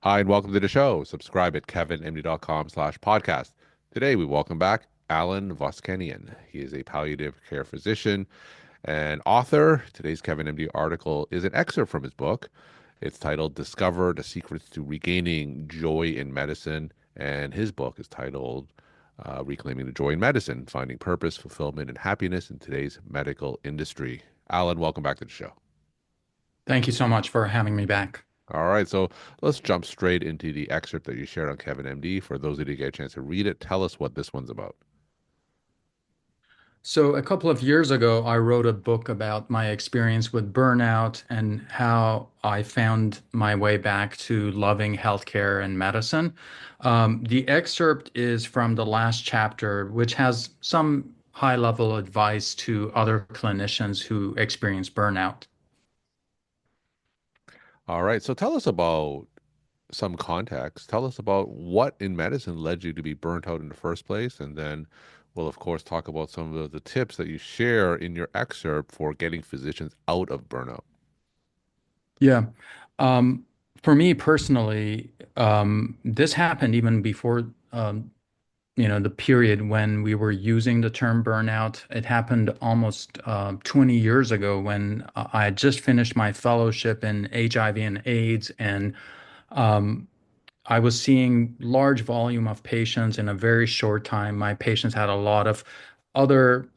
Hi, and welcome to the show. Subscribe at kevinmd.com/podcast. Today, we welcome back Alen Voskanian. He is a palliative care physician and author. Today's Kevin MD article is an excerpt from his book. It's titled Discover the Secrets to Regaining Joy in Medicine. And his book is titled Reclaiming the Joy in Medicine, Finding Purpose, Fulfillment, and Happiness in Today's Medical Industry. Alan, welcome back to the show. Thank you so much for having me back. All right, so let's jump straight into the excerpt that you shared on Kevin MD. For those who didn't get a chance to read it, tell us what this one's about. So, a couple of years ago, I wrote a book about my experience with burnout and how I found my way back to loving healthcare and medicine. The excerpt is from the last chapter, which has some high-level advice to other clinicians who experience burnout. All right, so tell us about some context. Tell us about what in medicine led you to be burnt out in the first place, and then we'll, of course, talk about some of the tips that you share in your excerpt for getting physicians out of burnout. Yeah. Um, for me personally, this happened even before the period when we were using the term burnout. It happened almost 20 years ago when I had just finished my fellowship in HIV and AIDS, and um, I was seeing large volume of patients in a very short time. My patients had a lot of other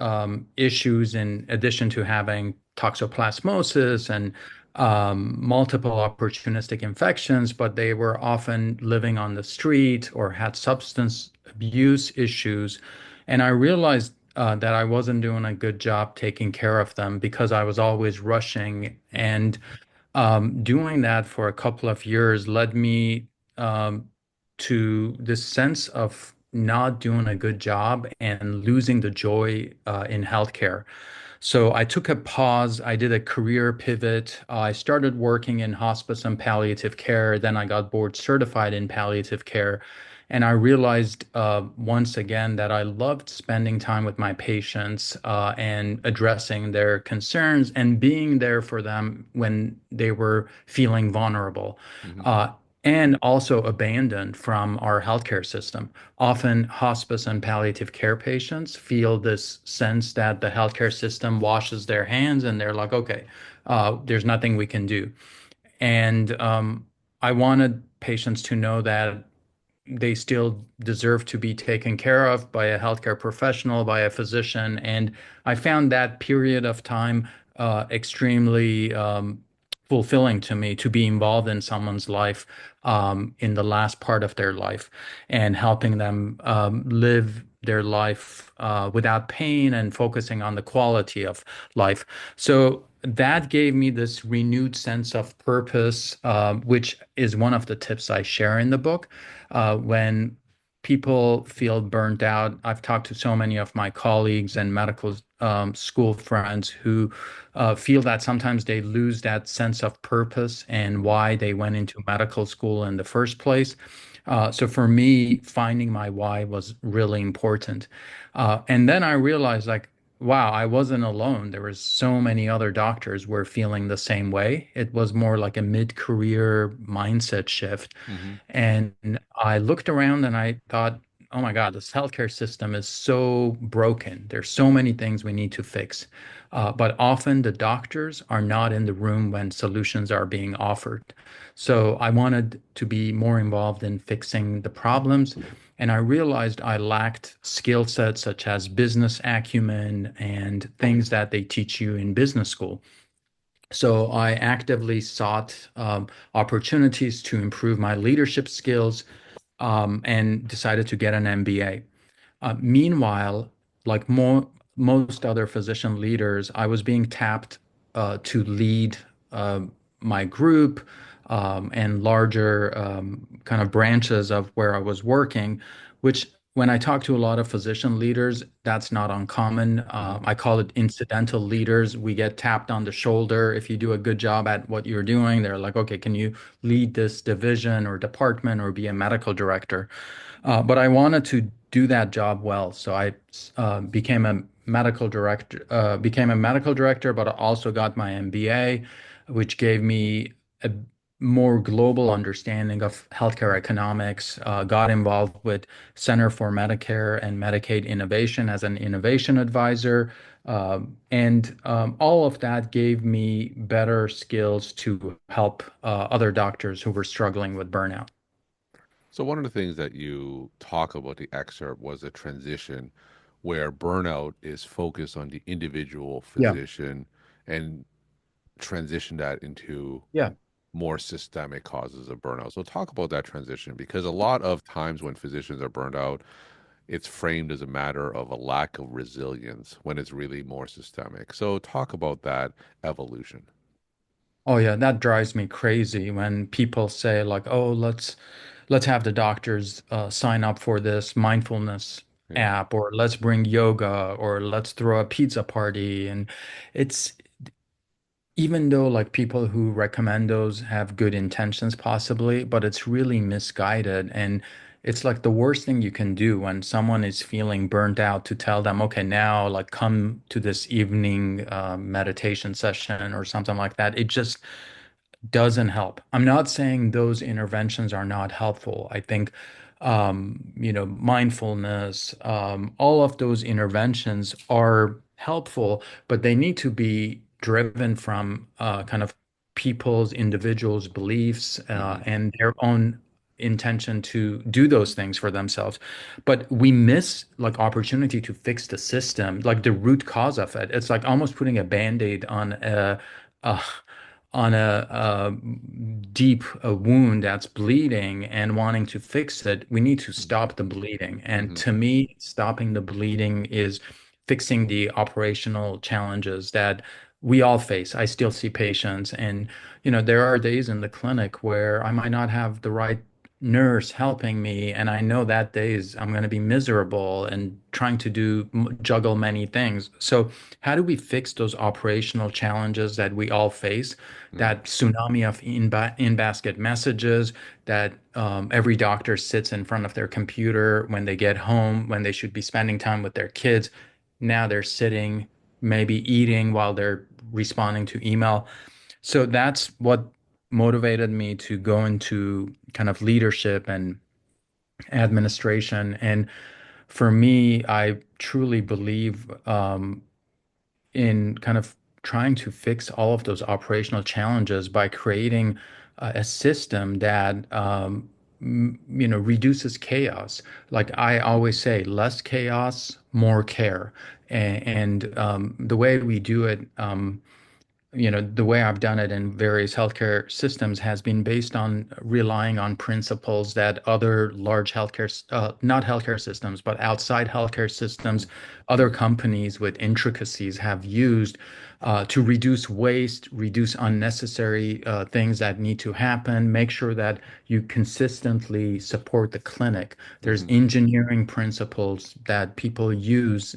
issues in addition to having toxoplasmosis and multiple opportunistic infections, but they were often living on the street or had substance abuse issues. And I realized that I wasn't doing a good job taking care of them because I was always rushing. And doing that for a couple of years led me um, to this sense of not doing a good job and losing the joy in healthcare. So I took a pause. I did a career pivot. I started working in hospice and palliative care. Then I got board certified in palliative care. And I realized once again that I loved spending time with my patients and addressing their concerns and being there for them when they were feeling vulnerable. Hmm. Uh, and also abandoned from our healthcare system. Often, hospice and palliative care patients feel this sense that the healthcare system washes their hands and they're like, okay, there's nothing we can do. And I wanted patients to know that they still deserve to be taken care of by a healthcare professional, by a physician. And I found that period of time extremely fulfilling to me to be involved in someone's life in the last part of their life and helping them live their life without pain and focusing on the quality of life. So that gave me this renewed sense of purpose, which is one of the tips I share in the book when people feel burnt out. I've talked to so many of my colleagues and medical school friends who feel that sometimes they lose that sense of purpose and why they went into medical school in the first place. So for me, finding my why was really important. And then I realized, like, wow, I wasn't alone. There was so many other doctors were feeling the same way. It was more like a mid-career mindset shift. Hmm. And I looked around and I thought, oh my God, this healthcare system is so broken. There's so many things we need to fix. But often the doctors are not in the room when solutions are being offered. So I wanted to be more involved in fixing the problems. And I realized I lacked skill sets such as business acumen and things that they teach you in business school. So I actively sought opportunities to improve my leadership skills and decided to get an MBA. Meanwhile, like most other physician leaders, I was being tapped to lead uh, my group and larger kind of branches of where I was working, which when I talk to a lot of physician leaders, that's not uncommon. Hmm. I call it incidental leaders. We get tapped on the shoulder. If you do a good job at what you're doing, they're like, okay, can you lead this division or department or be a medical director? But I wanted to do that job well, so I became a medical director, but I also got my MBA, which gave me a more global understanding of healthcare economics, got involved with Center for Medicare and Medicaid Innovation as an innovation advisor. And all of that gave me better skills to help other doctors who were struggling with burnout. So one of the things that you talk about the excerpt was a transition where burnout is focused on the individual Yeah. physician and transition that into Yeah. more systemic causes of burnout. So talk about that transition because a lot of times when physicians are burned out, it's framed as a matter of a lack of resilience when it's really more systemic. So talk about that evolution. Oh yeah, that drives me crazy when people say like, "Oh, let's have the doctors sign up for this mindfulness Yeah. app, or let's bring yoga, or let's throw a pizza party." And it's even though like people who recommend those have good intentions possibly, but it's really misguided. And it's like the worst thing you can do when someone is feeling burnt out to tell them, okay, now like come to this evening meditation session or something like that. It just doesn't help. I'm not saying those interventions are not helpful. I think, mindfulness, all of those interventions are helpful, but they need to be driven from kind of people's individuals' beliefs Hmm. and their own intention to do those things for themselves. But we miss like opportunity to fix the system, like the root cause of it. It's like almost putting a band-aid a on a deep wound that's bleeding and wanting to fix it. We need to stop the bleeding. And Hmm. to me, stopping the bleeding is fixing the operational challenges that we all face. I still see patients, and there are days in the clinic where I might not have the right nurse helping me, and I know that days I'm going to be miserable and trying to juggle many things. So, how do we fix those operational challenges that we all face? Hmm. That tsunami of in-basket messages that every doctor sits in front of their computer when they get home, when they should be spending time with their kids. Now they're sitting, maybe eating while they're responding to email. So that's what motivated me to go into kind of leadership and administration. And for me, I truly believe in kind of trying to fix all of those operational challenges by creating a system that reduces chaos. Like I always say, less chaos, more care. And the way we do it, the way I've done it in various healthcare systems has been based on relying on principles that other large not healthcare systems, but outside healthcare systems, other companies with intricacies have used to reduce waste, reduce unnecessary things that need to happen, make sure that you consistently support the clinic. There's Hmm. engineering principles that people use.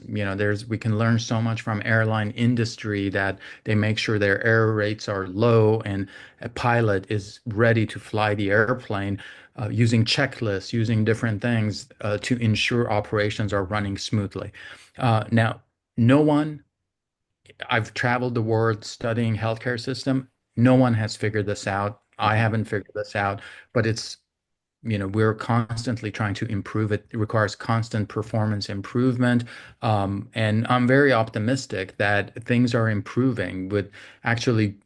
We can learn so much from airline industry that they make sure their error rates are low and a pilot is ready to fly the airplane using checklists, using different things to ensure operations are running smoothly. Now, no one, I've traveled the world studying healthcare system. No one has figured this out. I Hmm. haven't figured this out, but we're constantly trying to improve it. It requires constant performance improvement. And I'm very optimistic that things are improving with actually,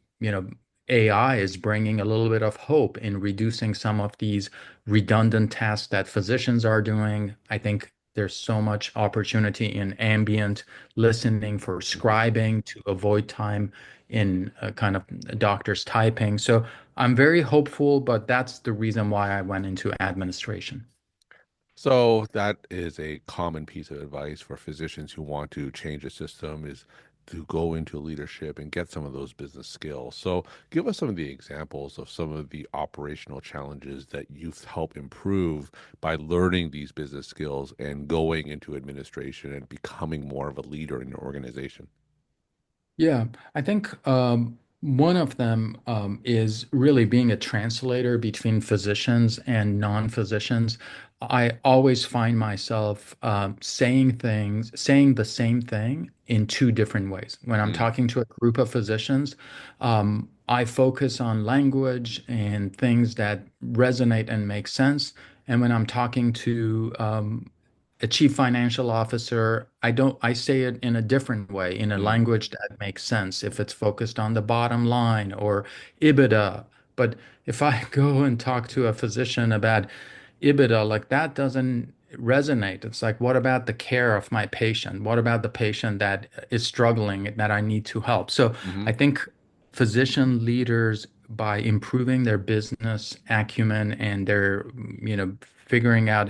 AI is bringing a little bit of hope in reducing some of these redundant tasks that physicians are doing. I think there's so much opportunity in ambient listening for Hmm. scribing to avoid time in kind of doctors typing. So I'm very hopeful, but that's the reason why I went into administration. So that is a common piece of advice for physicians who want to change a system is to go into leadership and get some of those business skills. So give us some of the examples of some of the operational challenges that you've helped improve by learning these business skills and going into administration and becoming more of a leader in your organization. Yeah, I think one of them is really being a translator between physicians and non-physicians. I always find myself saying the same thing in two different ways. When I'm Mm, talking to a group of physicians, I focus on language and things that resonate and make sense. And when I'm talking to a chief financial officer, I say it in a different way, in a mm, language that makes sense. If it's focused on the bottom line or EBITDA. But if I go and talk to a physician about EBITDA, like that doesn't resonate. It's like, what about the care of my patient? What about the patient that is struggling that I need to help? So hmm I think physician leaders, by improving their business acumen and their, figuring out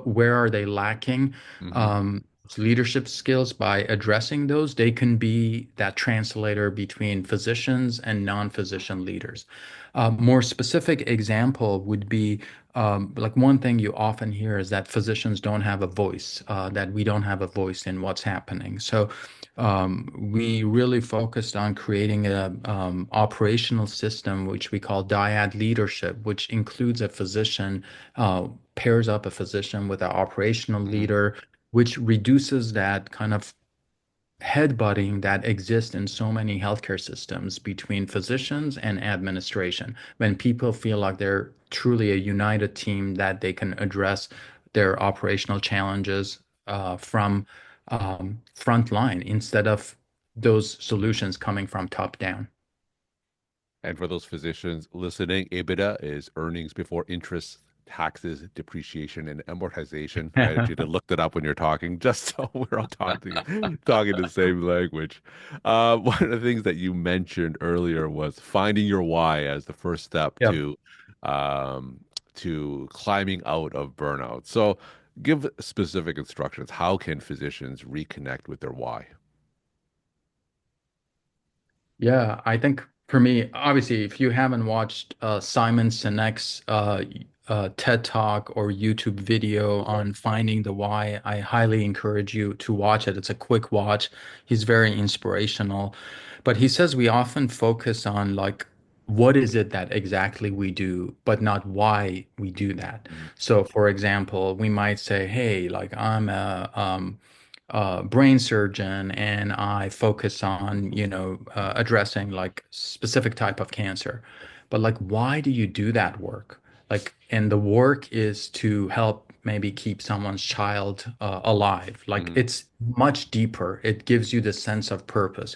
where are they lacking, hmm um, leadership skills, by addressing those, they can be that translator between physicians and non-physician leaders. More specific example would be like one thing you often hear is that physicians don't have a voice, that we don't have a voice in what's happening. So we really focused on creating a operational system which we call dyad leadership, which includes a physician, pairs up a physician with an operational hmm leader, which reduces that kind of headbutting that exists in so many healthcare systems between physicians and administration. When people feel like they're truly a united team, that they can address their operational challenges from front line instead of those solutions coming from top down. And for those physicians listening, EBITDA is earnings before interest, taxes, depreciation, and amortization. I had you to look that up when you're talking, just so we're all talking the same language. One of the things that you mentioned earlier was finding your why as the first step Yep. um, to climbing out of burnout. So, give specific instructions. How can physicians reconnect with their why? Yeah, I think for me, obviously, if you haven't watched Simon Sinek's TED Talk or YouTube video on finding the why, I highly encourage you to watch it. It's a quick watch. He's very inspirational. But he says we often focus on like what is it that exactly we do, but not why we do that. Mm-hmm. So, for example, we might say, hey, like I'm a brain surgeon and I focus on, addressing like specific type of cancer. But like, why do you do that work? Like, and the work is to help maybe keep someone's child alive. Like, hmm it's much deeper. It gives you the sense of purpose.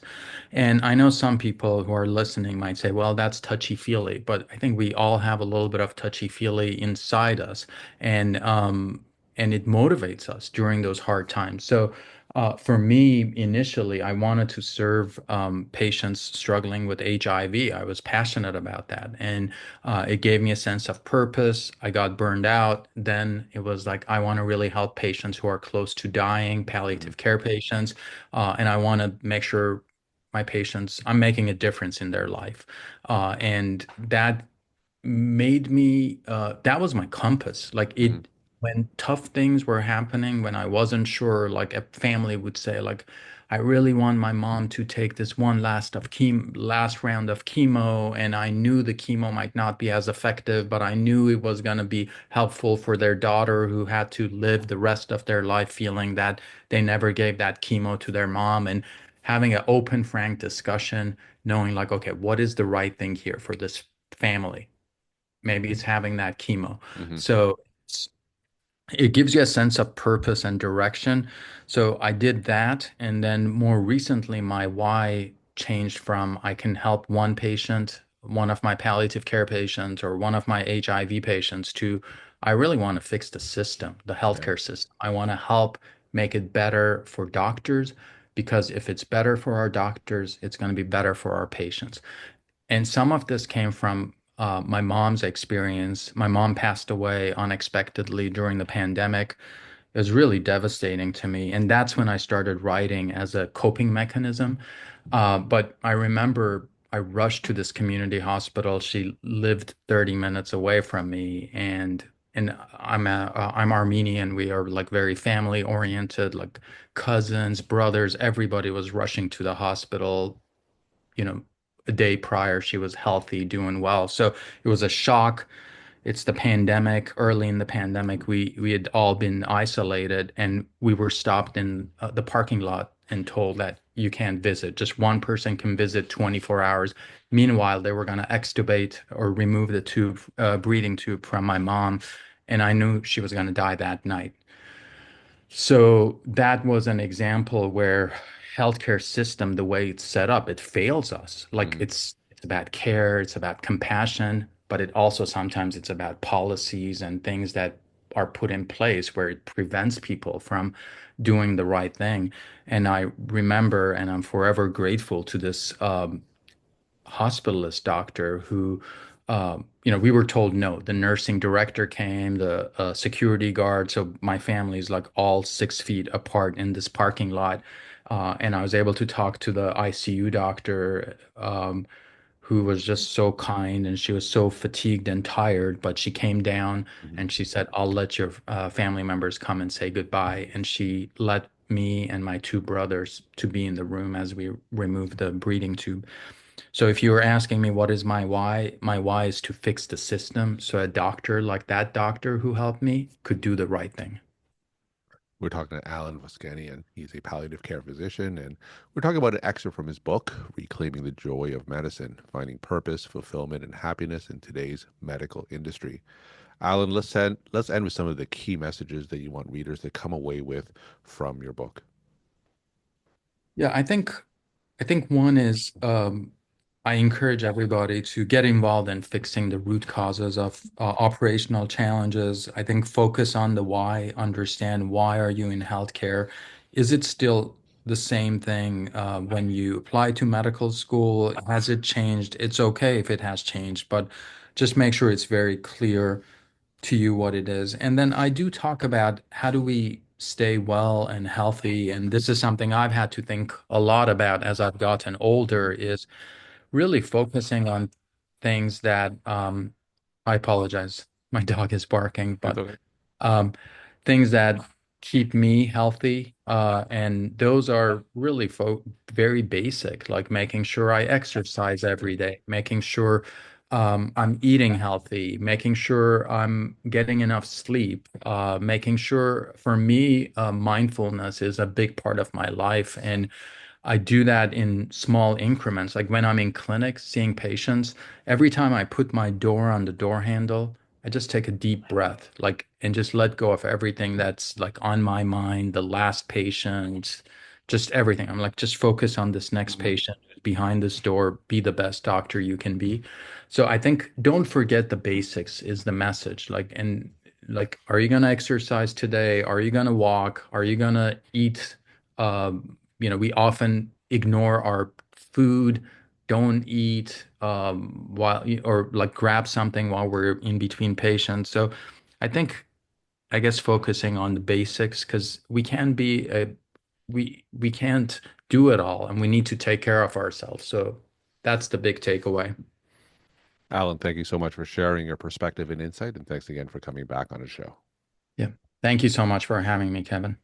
And I know some people who are listening might say, well, that's touchy-feely, but I think we all have a little bit of touchy-feely inside us. And it motivates us during those hard times. So for me, initially, I wanted to serve patients struggling with HIV. I was passionate about that, and it gave me a sense of purpose. I got burned out. Then it was like, I want to really help patients who are close to dying, hmm palliative care patients, and I want to make sure my patients, I'm making a difference in their life. And that made me that was my compass. Like hmm it when tough things were happening, when I wasn't sure, like a family would say, like, I really want my mom to take this one last round of chemo, and I knew the chemo might not be as effective, but I knew it was going to be helpful for their daughter who had to live the rest of their life feeling that they never gave that chemo to their mom, and having an open, frank discussion, knowing like, okay, what is the right thing here for this family? Maybe it's having that chemo. hmm So it gives you a sense of purpose and direction. So I did that. And then more recently, my why changed from I can help one patient, one of my palliative care patients, or one of my HIV patients, to I really want to fix the system, the Yeah. healthcare system. I want to help make it better for doctors because if it's better for our doctors, it's going to be better for our patients. And some of this came from my mom's experience. My mom passed away unexpectedly during the pandemic. It was really devastating to me. And that's when I started writing as a coping mechanism. But I remember I rushed to this community hospital. She lived 30 minutes away from me. And I'm Armenian. We are like very family oriented, like cousins, brothers, everybody was rushing to the hospital, a day prior she was healthy, doing well. So it was a shock. it's the pandemic. Early in the pandemic, we had all been isolated, and we were stopped in the parking lot and told that you can't visit. Just one person can visit 24 hours. Meanwhile, they were going to extubate or remove the tube, breathing tube from my mom, and I knew she was going to die that night. So that was an example where healthcare system, the way it's set up, it fails us. Like Mm. it's about care, it's about compassion, but it also sometimes it's about policies and things that are put in place where it prevents people from doing the right thing. And I remember, and I'm forever grateful to this hospitalist doctor who, we were told no. The nursing director came, the security guard. So my family is like all 6 feet apart in this parking lot. And I was able to talk to the ICU doctor, who was just so kind, and she was so fatigued and tired, but she came down Mhm. and she said, I'll let your family members come and say goodbye. And she let me and my two brothers to be in the room as we removed the breathing tube. So if you were asking me what is my why is to fix the system so a doctor like that doctor who helped me could do the right thing. We're talking to Alen Voskanian. He's a palliative care physician, and we're talking about an excerpt from his book, Reclaiming the Joy of Medicine, Finding Purpose, Fulfillment, and Happiness in Today's Medical Industry. Alan, let's end with some of the key messages that you want readers to come away with from your book. Yeah, I think one is I encourage everybody to get involved in fixing the root causes of operational challenges. I think focus on the why, understand why are you in healthcare? Is it still the same thing when you apply to medical school? Has it changed? It's okay if it has changed, but just make sure it's very clear to you what it is. And then I do talk about how do we stay well and healthy. And this is something I've had to think a lot about as I've gotten older, is really focusing on things that I apologize. My dog is barking, That's but okay. um, things that keep me healthy. And those are really very basic, like making sure I exercise every day, making sure I'm eating healthy, making sure I'm getting enough sleep, making sure for me, mindfulness is a big part of my life. And I do that in small increments. Like when I'm in clinic seeing patients, every time I put my door on the door handle, I just take a deep breath, like, and just let go of everything that's like on my mind, the last patient, just everything. I'm like, just focus on this next Mhm. patient behind this door, be the best doctor you can be. So I think don't forget the basics is the message. Like, and like, are you going to exercise today? Are you going to walk? Are you going to eat? We often ignore our food, don't eat while or like grab something while we're in between patients. So I think I guess focusing on the basics because we can't do it all and we need to take care of ourselves. So that's the big takeaway. Alan, thank you so much for sharing your perspective and insight, and thanks again for coming back on the show. Yeah. Thank you so much for having me, Kevin.